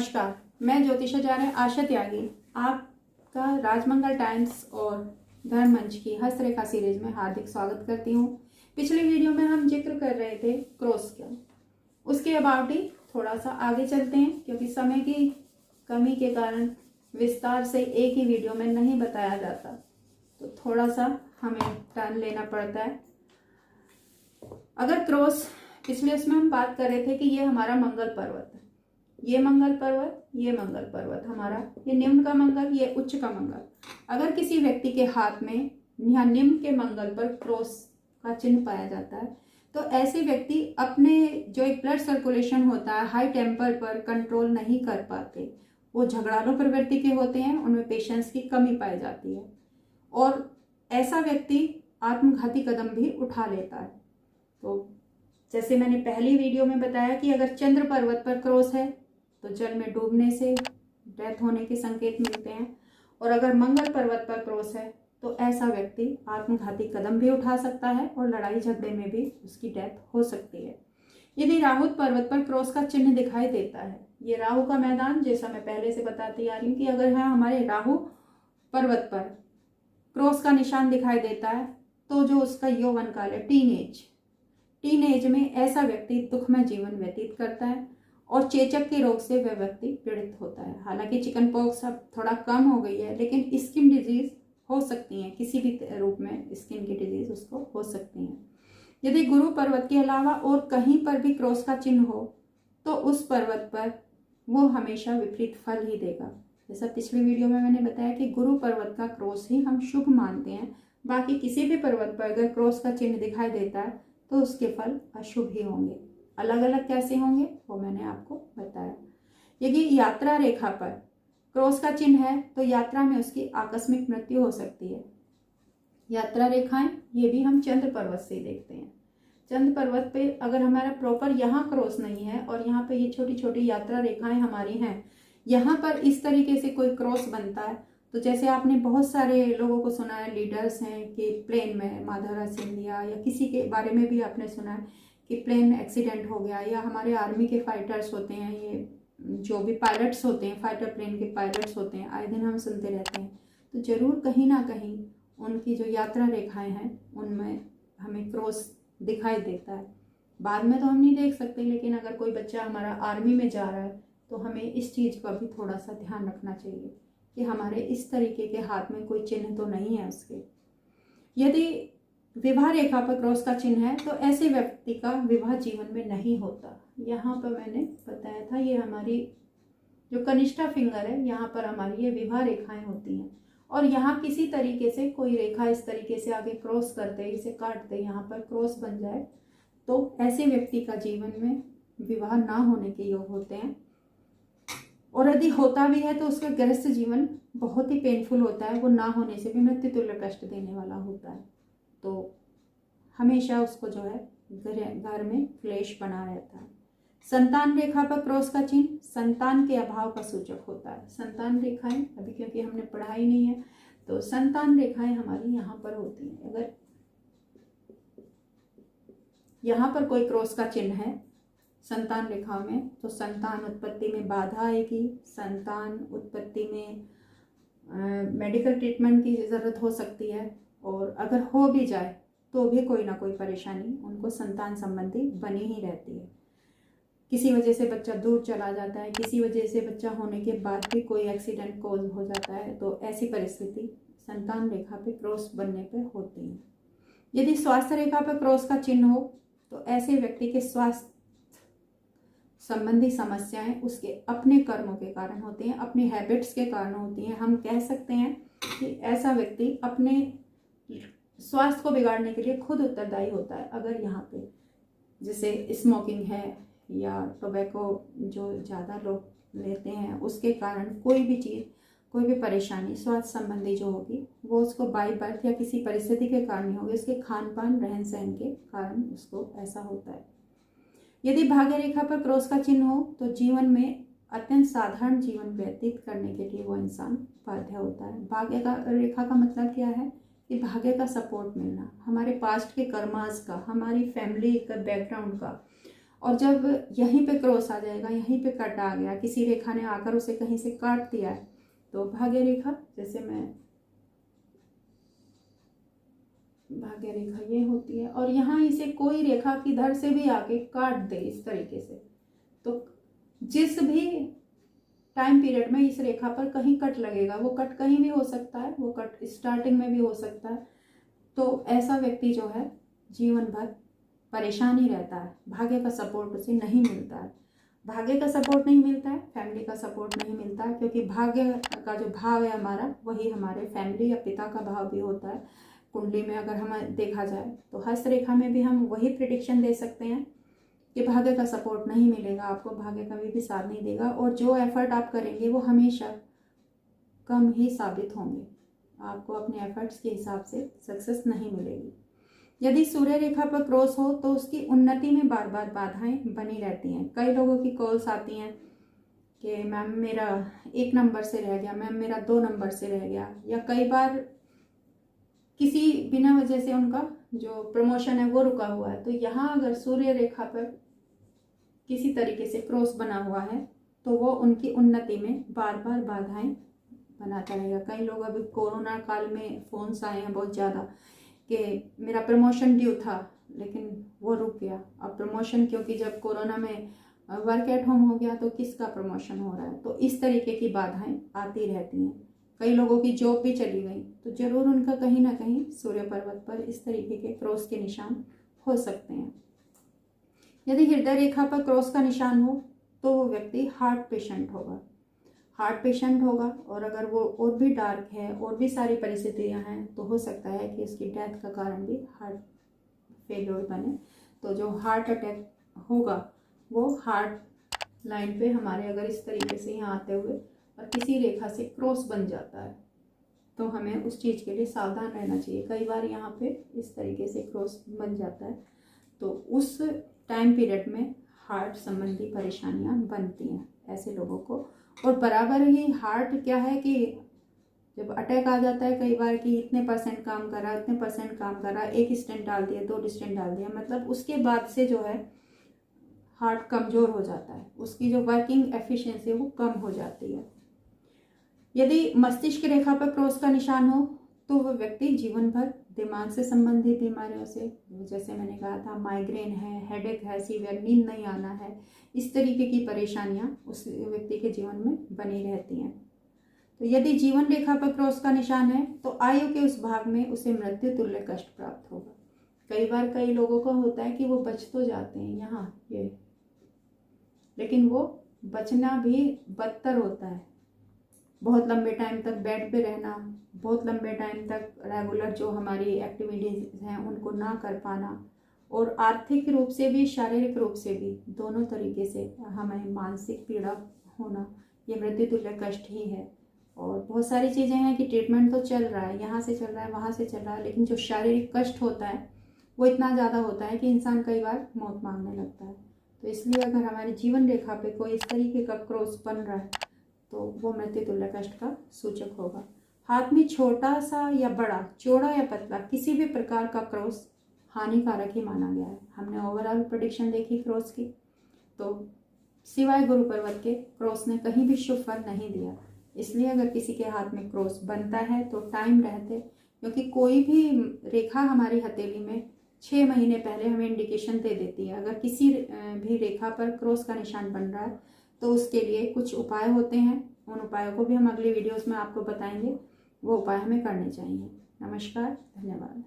नमस्कार, मैं ज्योतिषाचार्य आशा त्यागी आपका राजमंगल टाइम्स और धर्म मंच की हस्तरेखा सीरीज में हार्दिक स्वागत करती हूँ। पिछले वीडियो में हम जिक्र कर रहे थे क्रॉस का, उसके अबाउट ही थोड़ा सा आगे चलते हैं क्योंकि समय की कमी के कारण विस्तार से एक ही वीडियो में नहीं बताया जाता, तो थोड़ा सा हमें टर्न लेना पड़ता है। अगर क्रॉस, पिछले इसमें हम बात कर रहे थे कि ये हमारा मंगल पर्वत है, ये मंगल पर्वत, ये मंगल पर्वत हमारा, ये निम्न का मंगल, ये उच्च का मंगल। अगर किसी व्यक्ति के हाथ में यहाँ निम्न के मंगल पर क्रॉस का चिन्ह पाया जाता है तो ऐसे व्यक्ति अपने जो एक ब्लड सर्कुलेशन होता है हाई टेम्पर पर कंट्रोल नहीं कर पाते, वो झगड़ालू प्रवृत्ति के होते हैं, उनमें पेशेंस की कमी पाई जाती है और ऐसा व्यक्ति आत्मघाती कदम भी उठा लेता है। तो जैसे मैंने पहली वीडियो में बताया कि अगर चंद्र पर्वत पर क्रॉस है तो जल में डूबने से डेथ होने के संकेत मिलते हैं, और अगर मंगल पर्वत पर क्रॉस है तो ऐसा व्यक्ति आत्मघाती कदम भी उठा सकता है और लड़ाई झगड़े में भी उसकी डेथ हो सकती है। यदि राहु पर्वत पर क्रॉस का चिन्ह दिखाई देता है, ये राहु का मैदान, जैसा मैं पहले से बताती आ रही हूँ कि अगर है हमारे राहु पर्वत पर क्रॉस का निशान दिखाई देता है तो जो उसका यौवन काल है, टीन एज में ऐसा व्यक्ति दुखमय जीवन व्यतीत करता है और चेचक के रोग से वह व्यक्ति पीड़ित होता है। हालांकि चिकन पॉक्स अब थोड़ा कम हो गई है, लेकिन स्किन डिजीज हो सकती है, किसी भी रूप में स्किन की डिजीज उसको हो सकती है। यदि गुरु पर्वत के अलावा और कहीं पर भी क्रॉस का चिन्ह हो तो उस पर्वत पर वो हमेशा विपरीत फल ही देगा। जैसा पिछले वीडियो में मैंने बताया कि गुरु पर्वत का क्रॉस ही हम शुभ मानते हैं, बाकी किसी भी पर्वत पर अगर क्रॉस का चिन्ह दिखाई देता है तो उसके फल अशुभ ही होंगे। अलग अलग कैसे होंगे वो मैंने आपको बताया। यदि यात्रा रेखा पर क्रॉस का चिन्ह है तो यात्रा में उसकी आकस्मिक मृत्यु हो सकती है। यात्रा रेखाएं ये भी हम चंद्र पर्वत से देखते हैं। चंद्र पर्वत पे अगर हमारा प्रॉपर यहाँ क्रॉस नहीं है और यहाँ पे ये छोटी छोटी यात्रा रेखाएं हमारी हैं, यहाँ पर इस तरीके से कोई क्रॉस बनता है तो जैसे आपने बहुत सारे लोगों को सुना है, लीडर्स हैं कि प्लेन में माधवराज सिंधिया या किसी के बारे में भी आपने सुना है कि प्लेन एक्सीडेंट हो गया, या हमारे आर्मी के फाइटर्स होते हैं, ये जो भी पायलट्स होते हैं, फाइटर प्लेन के पायलट्स होते हैं, आए दिन हम सुनते रहते हैं, तो जरूर कहीं ना कहीं उनकी जो यात्रा रेखाएं हैं उनमें हमें क्रॉस दिखाई देता है। बाद में तो हम नहीं देख सकते, लेकिन अगर कोई बच्चा हमारा आर्मी में जा रहा है तो हमें इस चीज़ का भी थोड़ा सा ध्यान रखना चाहिए कि हमारे इस तरीके के हाथ में कोई चिन्ह तो नहीं है उसके। यदि विवाह रेखा पर क्रॉस का चिन्ह है तो ऐसे व्यक्ति का विवाह जीवन में नहीं होता। यहाँ पर मैंने बताया था, ये हमारी जो कनिष्ठा फिंगर है, यहाँ पर हमारी ये विवाह रेखाएं होती हैं और यहाँ किसी तरीके से कोई रेखा इस तरीके से आगे क्रॉस करते, इसे काटते, यहाँ पर क्रॉस बन जाए तो ऐसे व्यक्ति का जीवन में विवाह ना होने के योग होते हैं, और यदि होता भी है तो उसका गृहस्थ जीवन बहुत ही पेनफुल होता है, वो ना होने से भी मृत्यु तुल्य कष्ट देने वाला होता है। तो हमेशा उसको जो है घर में क्लेश बना रहता है। संतान रेखा पर क्रॉस का चिन्ह संतान के अभाव का सूचक होता है। संतान रेखाएं अभी क्योंकि हमने पढ़ाई नहीं है तो संतान रेखाएं हमारी यहाँ पर होती हैं। अगर यहाँ पर कोई क्रॉस का चिन्ह है संतान रेखा में तो संतान उत्पत्ति में बाधा आएगी, संतान उत्पत्ति में मेडिकल ट्रीटमेंट की ज़रूरत हो सकती है, और अगर हो भी जाए तो भी कोई ना कोई परेशानी उनको संतान संबंधी बनी ही रहती है। किसी वजह से बच्चा दूर चला जाता है, किसी वजह से बच्चा होने के बाद भी कोई एक्सीडेंट कॉज हो जाता है, तो ऐसी परिस्थिति संतान रेखा पे क्रॉस बनने पे होती है। यदि स्वास्थ्य रेखा पर क्रॉस का चिन्ह हो तो ऐसे व्यक्ति के स्वास्थ्य संबंधी समस्याएं उसके अपने कर्मों के कारण होती हैं, अपनी हैबिट्स के कारण होती हैं। हम कह सकते हैं कि ऐसा व्यक्ति अपने स्वास्थ्य को बिगाड़ने के लिए खुद उत्तरदायी होता है। अगर यहाँ पे जैसे स्मोकिंग है या टोबैको जो ज़्यादा लोग लेते हैं, उसके कारण कोई भी चीज़, कोई भी परेशानी स्वास्थ्य संबंधी जो होगी वो उसको बाय बर्थ या किसी परिस्थिति के कारण होगी, उसके खान पान रहन सहन के कारण उसको ऐसा होता है। यदि भाग्य रेखा पर क्रॉस का चिन्ह हो तो जीवन में अत्यंत साधारण जीवन व्यतीत करने के लिए वो इंसान बाध्य होता है। भाग्य का रेखा का मतलब क्या है कि भाग्य का सपोर्ट मिलना, हमारे पास्ट के कर्मास का, हमारी फैमिली का बैकग्राउंड का, और जब यहीं पे क्रॉस आ जाएगा, यहीं पे कट आ गया, किसी रेखा ने आकर उसे कहीं से काट दिया है, तो भाग्य रेखा, जैसे मैं भाग्य रेखा ये होती है, और यहाँ इसे कोई रेखा किधर से भी आके काट दे इस तरीके से, तो जिस भी टाइम पीरियड में इस रेखा पर कहीं कट लगेगा, वो कट कहीं भी हो सकता है, वो कट स्टार्टिंग में भी हो सकता है, तो ऐसा व्यक्ति जो है जीवन भर परेशान ही रहता है। भाग्य का सपोर्ट उसे नहीं मिलता है, भाग्य का सपोर्ट नहीं मिलता है, फैमिली का सपोर्ट नहीं मिलता है, क्योंकि भाग्य का जो भाव है हमारा, वही हमारे फैमिली या पिता का भाव भी होता है। कुंडली में अगर हम देखा जाए तो हस्तरेखा में भी हम वही प्रिडिक्शन दे सकते हैं कि भाग्य का सपोर्ट नहीं मिलेगा आपको, भाग्य कभी भी साथ नहीं देगा, और जो एफर्ट आप करेंगे वो हमेशा कम ही साबित होंगे, आपको अपने एफर्ट्स के हिसाब से सक्सेस नहीं मिलेगी। यदि सूर्य रेखा पर क्रॉस हो तो उसकी उन्नति में बार बार बाधाएं बनी रहती हैं। कई लोगों की कॉल्स आती हैं कि मैम मेरा 1 नंबर से रह गया, मैम मेरा 2 नंबर से रह गया, या कई बार किसी बिना वजह से उनका जो प्रमोशन है वो रुका हुआ है। तो यहाँ अगर सूर्य रेखा पर किसी तरीके से क्रॉस बना हुआ है तो वो उनकी उन्नति में बार बार बाधाएं बनाता रहेगा। कई लोग अभी कोरोना काल में फोन्स आए हैं बहुत ज़्यादा कि मेरा प्रमोशन ड्यू था लेकिन वो रुक गया। अब प्रमोशन, क्योंकि जब कोरोना में वर्क एट होम हो गया तो किसका प्रमोशन हो रहा है, तो इस तरीके की बाधाएं आती रहती हैं। कई लोगों की जॉब भी चली गई, तो जरूर उनका कहीं ना कहीं सूर्य पर्वत पर इस तरीके के क्रॉस के निशान हो सकते हैं। यदि हृदय रेखा पर क्रॉस का निशान हो तो वो व्यक्ति हार्ट पेशेंट होगा, और अगर वो और भी डार्क है, और भी सारी परिस्थितियां हैं, तो हो सकता है कि उसकी डेथ का कारण भी हार्ट फेल्योर बने। तो जो हार्ट अटैक होगा वो हार्ट लाइन पे हमारे अगर इस तरीके से यहाँ आते हुए और किसी रेखा से क्रॉस बन जाता है तो हमें उस चीज़ के लिए सावधान रहना चाहिए। कई बार यहाँ पे इस तरीके से क्रॉस बन जाता है तो उस टाइम पीरियड में हार्ट संबंधी परेशानियाँ बनती हैं ऐसे लोगों को। और बराबर ही हार्ट क्या है कि जब अटैक आ जाता है कई बार कि इतने % काम कर रहा है, इतने % काम कर रहा है, 1 स्टेंट डाल दिया, 2 स्टेंट डाल दिया, मतलब उसके बाद से जो है हार्ट कमज़ोर हो जाता है, उसकी जो वर्किंग एफिशिएंसी है वो कम हो जाती है। यदि मस्तिष्क रेखा पर क्रॉस का निशान हो तो वह व्यक्ति जीवन भर दिमाग से संबंधित बीमारियों से, जैसे मैंने कहा था माइग्रेन है, हेडेक है, सीवियर नींद नहीं आना है, इस तरीके की परेशानियां उस व्यक्ति के जीवन में बनी रहती हैं। तो यदि जीवन रेखा पर क्रॉस का निशान है तो आयु के उस भाग में उसे मृत्यु तुल्य कष्ट प्राप्त होगा। कई बार कई लोगों का होता है कि वो बच तो जाते हैं यहाँ ये, लेकिन वो बचना भी बदतर होता है। बहुत लंबे टाइम तक बेड पे रहना, बहुत लंबे टाइम तक रेगुलर जो हमारी एक्टिविटीज़ हैं उनको ना कर पाना, और आर्थिक रूप से भी शारीरिक रूप से भी दोनों तरीके से हमें मानसिक पीड़ा होना, ये मृत्यु तुल्य कष्ट ही है। और बहुत सारी चीज़ें हैं कि ट्रीटमेंट तो चल रहा है, यहाँ से चल रहा है, वहाँ से चल रहा है, लेकिन जो शारीरिक कष्ट होता है वो इतना ज़्यादा होता है कि इंसान कई बार मौत मांगने लगता है। तो इसलिए अगर हमारी जीवन रेखा पे कोई इस तरीके का क्रॉस बन रहा है तो वो मृत्यु तुल्य कष्ट का सूचक होगा। हाथ में छोटा सा या बड़ा, चौड़ा या पतला, किसी भी प्रकार का क्रॉस हानिकारक ही माना गया है। हमने ओवरऑल प्रेडिक्शन देखी क्रॉस की, तो सिवाय गुरु पर्वत के क्रॉस ने कहीं भी शुभ फल नहीं दिया। इसलिए अगर किसी के हाथ में क्रॉस बनता है तो टाइम रहते, क्योंकि कोई भी रेखा हमारी हथेली में 6 महीने पहले हमें इंडिकेशन दे देती है। अगर किसी भी रेखा पर क्रॉस का निशान बन रहा है तो उसके लिए कुछ उपाय होते हैं, उन उपायों को भी हम अगली वीडियोस में आपको बताएंगे, वो उपाय हमें करने चाहिए। नमस्कार, धन्यवाद।